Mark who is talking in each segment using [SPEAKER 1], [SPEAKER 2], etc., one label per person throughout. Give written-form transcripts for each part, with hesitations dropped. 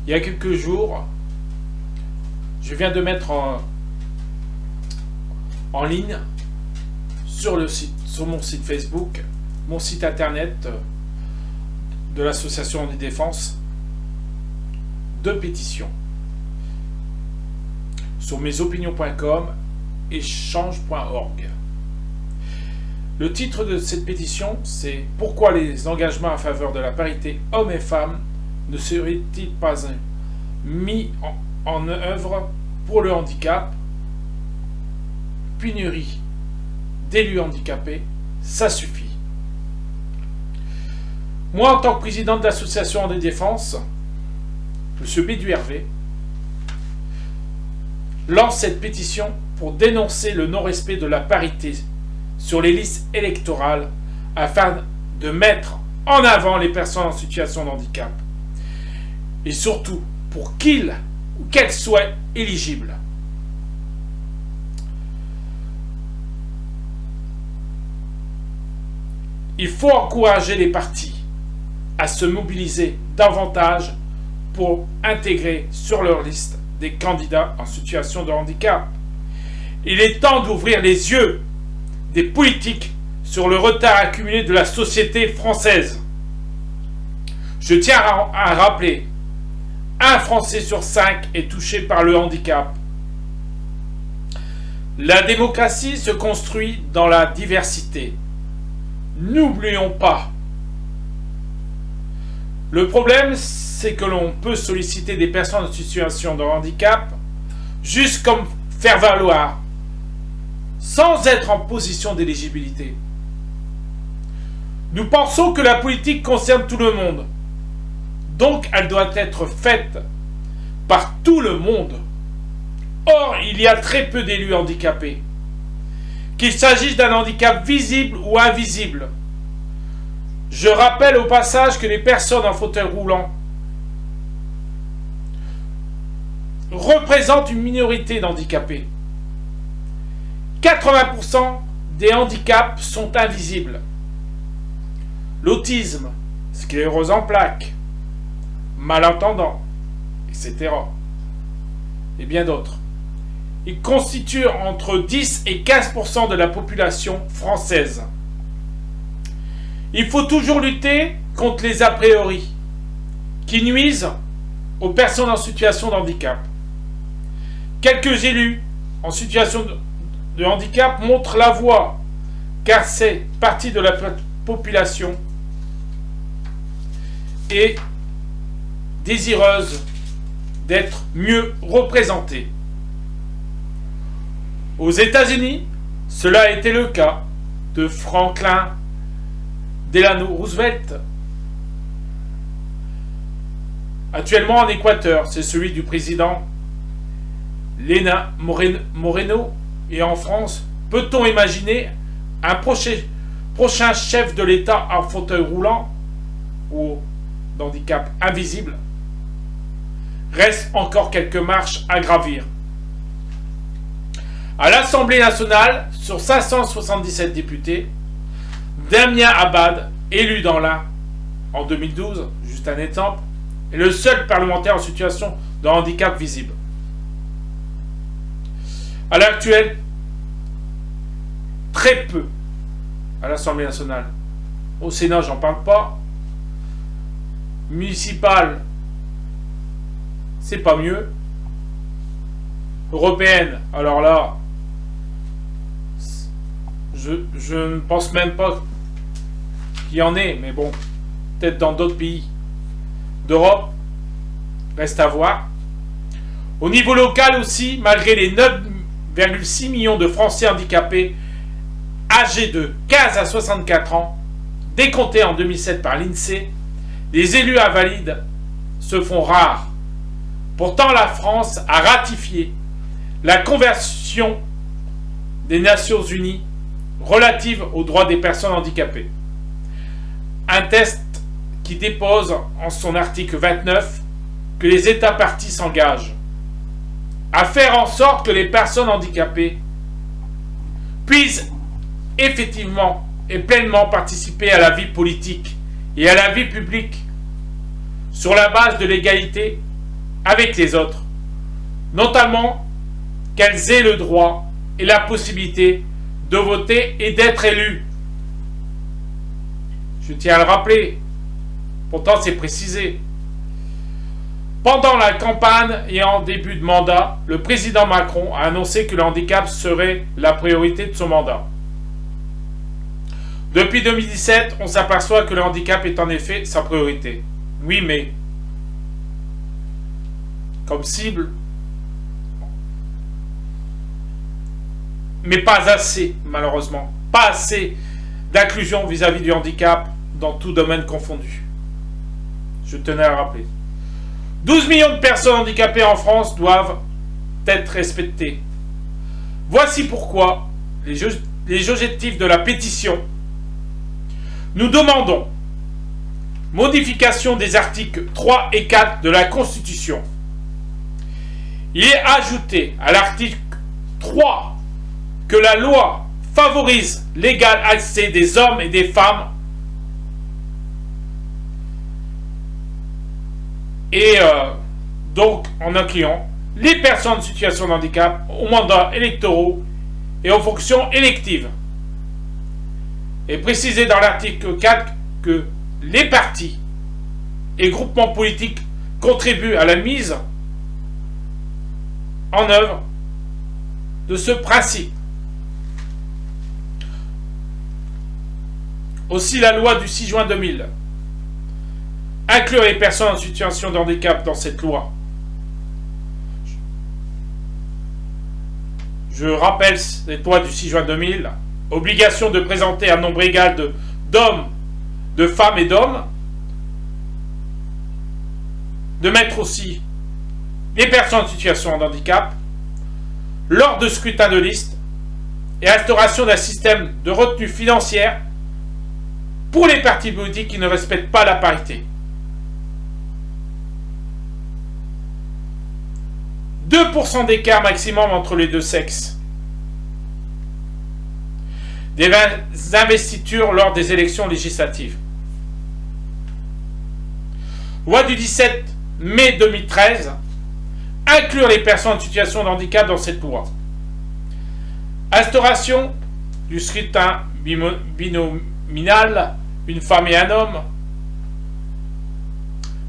[SPEAKER 1] il y a quelques jours, je viens de mettre en ligne sur mon site Facebook, mon site internet de l'association des défenses, 2 pétitions sur mesopinions.com et change.org. Le titre de cette pétition, c'est « Pourquoi les engagements en faveur de la parité hommes et femmes ne seraient-ils pas mis en œuvre pour le handicap ? Pénurie d'élus handicapés, ça suffit. » Moi, en tant que président de l'association des défenses, M. Bédu Hervé, lance cette pétition pour dénoncer le non-respect de la parité sur les listes électorales afin de mettre en avant les personnes en situation de handicap et surtout pour qu'ils ou qu'elles soient éligibles. Il faut encourager les partis à se mobiliser davantage pour intégrer sur leur liste des candidats en situation de handicap. Il est temps d'ouvrir les yeux des politiques sur le retard accumulé de la société française. Je tiens à rappeler, 1 Français sur 5 est touché par le handicap. La démocratie se construit dans la diversité. N'oublions pas. Le problème, c'est que l'on peut solliciter des personnes en situation de handicap juste comme faire valoir, sans être en position d'éligibilité. Nous pensons que la politique concerne tout le monde, donc elle doit être faite par tout le monde. Or, il y a très peu d'élus handicapés, qu'il s'agisse d'un handicap visible ou invisible. Je rappelle au passage que les personnes en fauteuil roulant représentent une minorité d'handicapés. 80% des handicaps sont invisibles. L'autisme, sclérose en plaques, malentendant, etc. et bien d'autres. Ils constituent entre 10 et 15% de la population française. Il faut toujours lutter contre les a priori qui nuisent aux personnes en situation de handicap. Quelques élus en situation de handicap montrent la voie, car c'est partie de la population et désireuse d'être mieux représentée. Aux États-Unis, cela a été le cas de Franklin Delano Roosevelt. Actuellement en Équateur, c'est celui du président Lenín Moreno. Et en France, peut-on imaginer un prochain chef de l'État en fauteuil roulant ou d'handicap invisible? Reste encore quelques marches à gravir. À l'Assemblée nationale, sur 577 députés, Damien Abad, élu dans l'Ain en 2012, juste un exemple, est le seul parlementaire en situation de handicap visible. À l'heure actuelle, très peu à l'Assemblée nationale. Au Sénat, j'en parle pas. Municipal, c'est pas mieux. Européenne, alors là, je ne pense même pas qu'il y en ait, mais bon, peut-être dans d'autres pays d'Europe, reste à voir. Au niveau local aussi, malgré les 9,6 millions de Français handicapés âgés de 15 à 64 ans, décomptés en 2007 par l'INSEE, les élus invalides se font rares. Pourtant, la France a ratifié la Convention des Nations Unies relative aux droits des personnes handicapées. Un texte qui dépose en son article 29 que les États parties s'engagent à faire en sorte que les personnes handicapées puissent effectivement et pleinement participer à la vie politique et à la vie publique sur la base de l'égalité avec les autres, notamment qu'elles aient le droit et la possibilité de voter et d'être élues. Je tiens à le rappeler, pourtant c'est précisé. Pendant la campagne et en début de mandat, le président Macron a annoncé que le handicap serait la priorité de son mandat. Depuis 2017, on s'aperçoit que le handicap est en effet sa priorité. Oui, mais comme cible, mais pas assez, malheureusement. Pas assez d'inclusion vis-à-vis du handicap dans tout domaine confondu. Je tenais à le rappeler. 12 millions de personnes handicapées en France doivent être respectées. Voici pourquoi les objectifs de la pétition. Nous demandons modification des articles 3 et 4 de la Constitution. Il est ajouté à l'article 3 que la loi favorise l'égal accès des hommes et des femmes et donc en incluant les personnes en situation de handicap aux mandats électoraux et aux fonctions électives. Et préciser dans l'article 4 que les partis et groupements politiques contribuent à la mise en œuvre de ce principe. Aussi, la loi du 6 juin 2000 inclure les personnes en situation de handicap dans cette loi. Je rappelle cette loi du 6 juin 2000, obligation de présenter un nombre égal d'hommes, de femmes et d'hommes, de mettre aussi les personnes en situation de handicap lors de scrutins de liste et instauration d'un système de retenue financière pour les partis politiques qui ne respectent pas la parité. 2% d'écart maximum entre les deux sexes. Des investitures lors des élections législatives. Loi du 17 mai 2013. Inclure les personnes en situation de handicap dans cette loi. Instauration du scrutin binominal, une femme et un homme,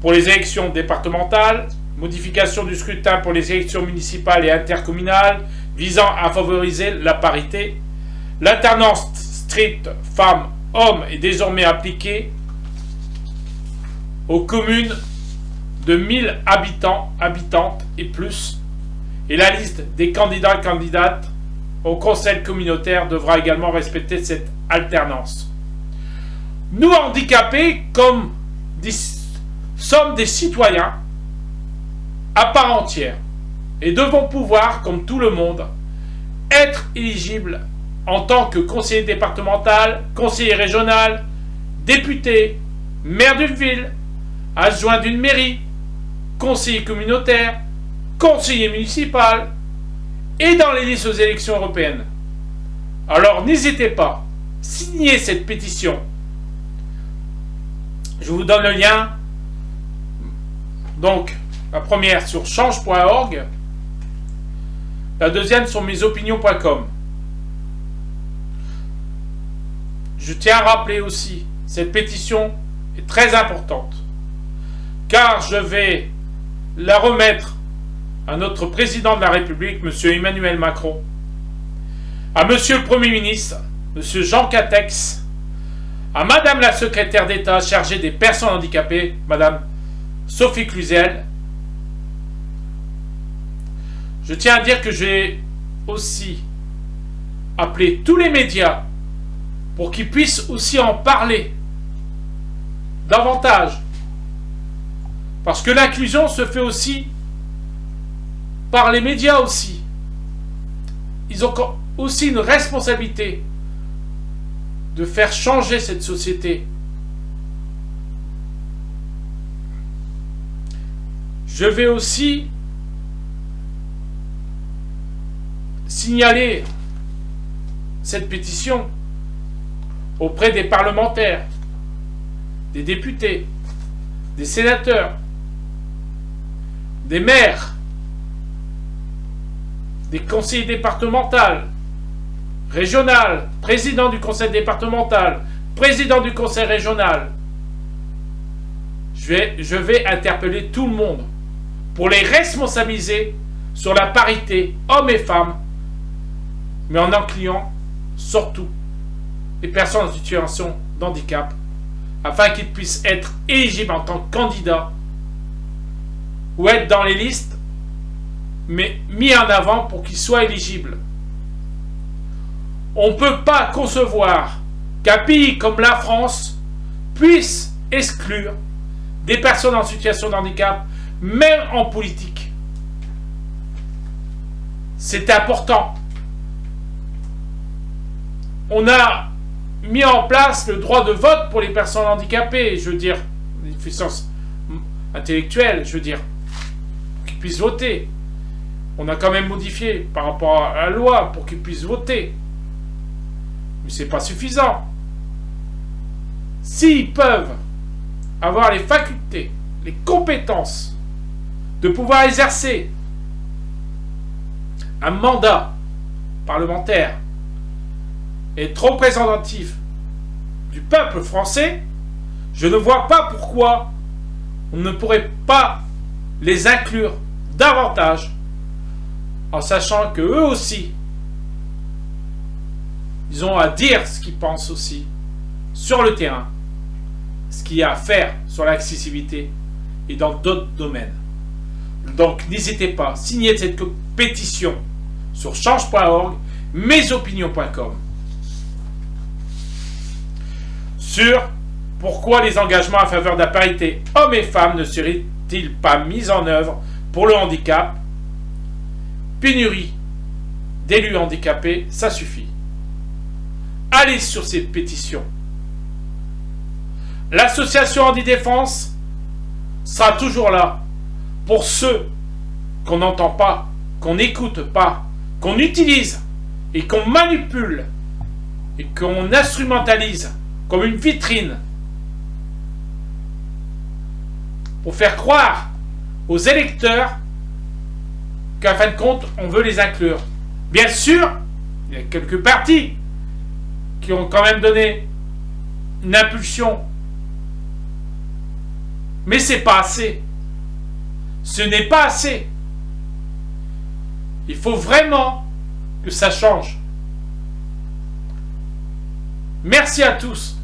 [SPEAKER 1] pour les élections départementales. Modification du scrutin pour les élections municipales et intercommunales visant à favoriser la parité. L'alternance stricte femmes-hommes est désormais appliquée aux communes de 1000 habitants, habitantes et plus. Et la liste des candidats et candidates au conseil communautaire devra également respecter cette alternance. Nous, handicapés, sommes des citoyens à part entière et devons pouvoir, comme tout le monde, être éligibles en tant que conseiller départemental, conseiller régional, député, maire d'une ville, adjoint d'une mairie, conseiller communautaire, conseiller municipal et dans les listes aux élections européennes. Alors n'hésitez pas, signez cette pétition. Je vous donne le lien. Donc, la première sur change.org, la deuxième sur mesopinions.com. Je tiens à rappeler aussi, cette pétition est très importante, car je vais la remettre à notre président de la République, M. Emmanuel Macron, à M. le Premier ministre, M. Jean Castex, à Madame la secrétaire d'État chargée des personnes handicapées, Madame Sophie Cluzel. Je tiens à dire que j'ai aussi appelé tous les médias pour qu'ils puissent aussi en parler davantage. Parce que l'inclusion se fait aussi par les médias aussi. Ils ont aussi une responsabilité de faire changer cette société. Je vais aussi signaler cette pétition auprès des parlementaires, des députés, des sénateurs, des maires, des conseillers départementaux, régional, président du conseil départemental, président du conseil régional. Je vais interpeller tout le monde pour les responsabiliser sur la parité hommes et femmes, mais en incluant surtout les personnes en situation de handicap, afin qu'ils puissent être éligibles en tant que candidats ou être dans les listes, mais mis en avant pour qu'ils soient éligibles. On ne peut pas concevoir qu'un pays comme la France puisse exclure des personnes en situation de handicap, même en politique. C'est important. On a mis en place le droit de vote pour les personnes handicapées, je veux dire, déficience intellectuelle, je veux dire, qu'ils puissent voter. On a quand même modifié par rapport à la loi pour qu'ils puissent voter. Mais c'est pas suffisant. S'ils peuvent avoir les facultés, les compétences de pouvoir exercer un mandat parlementaire et être représentatif du peuple français, je ne vois pas pourquoi on ne pourrait pas les inclure davantage, en sachant que eux aussi, ils ont à dire ce qu'ils pensent aussi sur le terrain, ce qu'il y a à faire sur l'accessibilité et dans d'autres domaines. Donc n'hésitez pas, signez cette pétition sur change.org, mesopinions.com sur pourquoi les engagements en faveur de la parité hommes et femmes ne seraient-ils pas mis en œuvre pour le handicap. Pénurie d'élus handicapés, ça suffit. Allez sur cette pétition. L'association Handi-Défense sera toujours là pour ceux qu'on n'entend pas, qu'on n'écoute pas, qu'on utilise et qu'on manipule et qu'on instrumentalise comme une vitrine pour faire croire aux électeurs qu'en fin de compte, on veut les inclure. Bien sûr, il y a quelques partis qui ont quand même donné une impulsion. Mais c'est pas assez. Ce n'est pas assez. Il faut vraiment que ça change. Merci à tous.